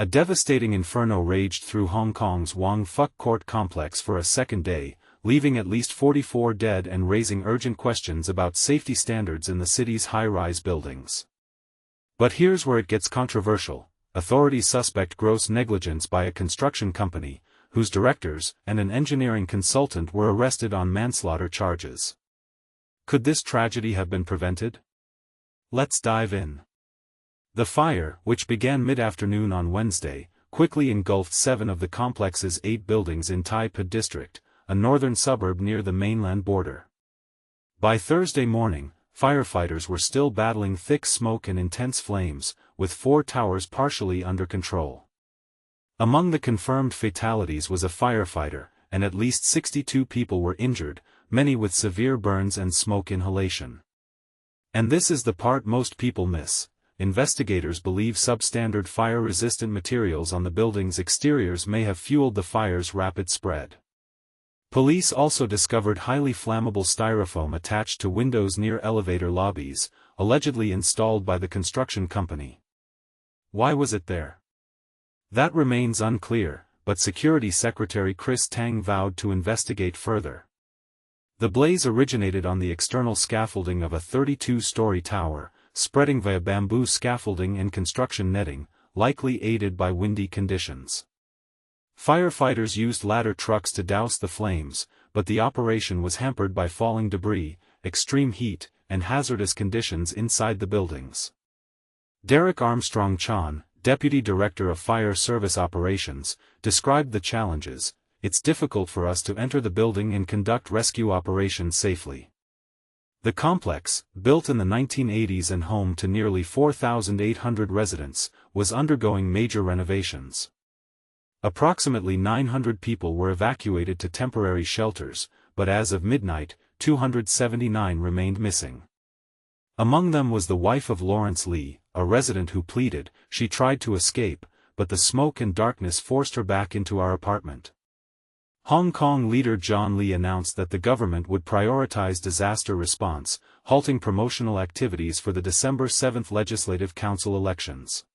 A devastating inferno raged through Hong Kong's Wang Fuk Court complex for a second day, leaving at least 44 dead and raising urgent questions about safety standards in the city's high-rise buildings. But here's where it gets controversial. Authorities suspect gross negligence by a construction company, whose directors and an engineering consultant were arrested on manslaughter charges. Could this tragedy have been prevented? Let's dive in. The fire, which began mid-afternoon on Wednesday, quickly engulfed 7 of the complex's 8 buildings in Tai Po district, a northern suburb near the mainland border. By Thursday morning, firefighters were still battling thick smoke and intense flames, with 4 towers partially under control. Among the confirmed fatalities was a firefighter, and at least 62 people were injured, many with severe burns and smoke inhalation. And this is the part most people miss. Investigators believe substandard fire-resistant materials on the building's exteriors may have fueled the fire's rapid spread. Police also discovered highly flammable styrofoam attached to windows near elevator lobbies, allegedly installed by the construction company. Why was it there? That remains unclear, but Security Secretary Chris Tang vowed to investigate further. The blaze originated on the external scaffolding of a 32-story tower, spreading via bamboo scaffolding and construction netting, likely aided by windy conditions. Firefighters used ladder trucks to douse the flames, but the operation was hampered by falling debris, extreme heat, and hazardous conditions inside the buildings. Derek Armstrong-Chan, Deputy Director of Fire Service Operations, described the challenges. It's difficult for us to enter the building and conduct rescue operations safely. The complex, built in the 1980s and home to nearly 4,800 residents, was undergoing major renovations. Approximately 900 people were evacuated to temporary shelters, but as of midnight, 279 remained missing. Among them was the wife of Lawrence Lee, a resident who pleaded. She tried to escape, but the smoke and darkness forced her back into our apartment. Hong Kong leader John Lee announced that the government would prioritize disaster response, halting promotional activities for the December 7 Legislative Council elections.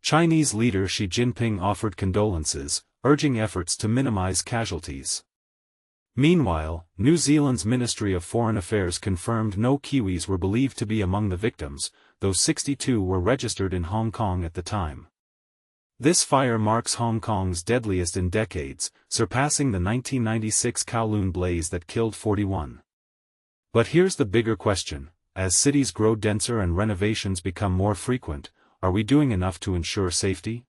Chinese leader Xi Jinping offered condolences, urging efforts to minimize casualties. Meanwhile, New Zealand's Ministry of Foreign Affairs confirmed no Kiwis were believed to be among the victims, though 62 were registered in Hong Kong at the time. This fire marks Hong Kong's deadliest in decades, surpassing the 1996 Kowloon blaze that killed 41. But here's the bigger question: as cities grow denser and renovations become more frequent, are we doing enough to ensure safety?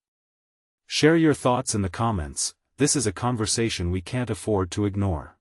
Share your thoughts in the comments. This is a conversation we can't afford to ignore.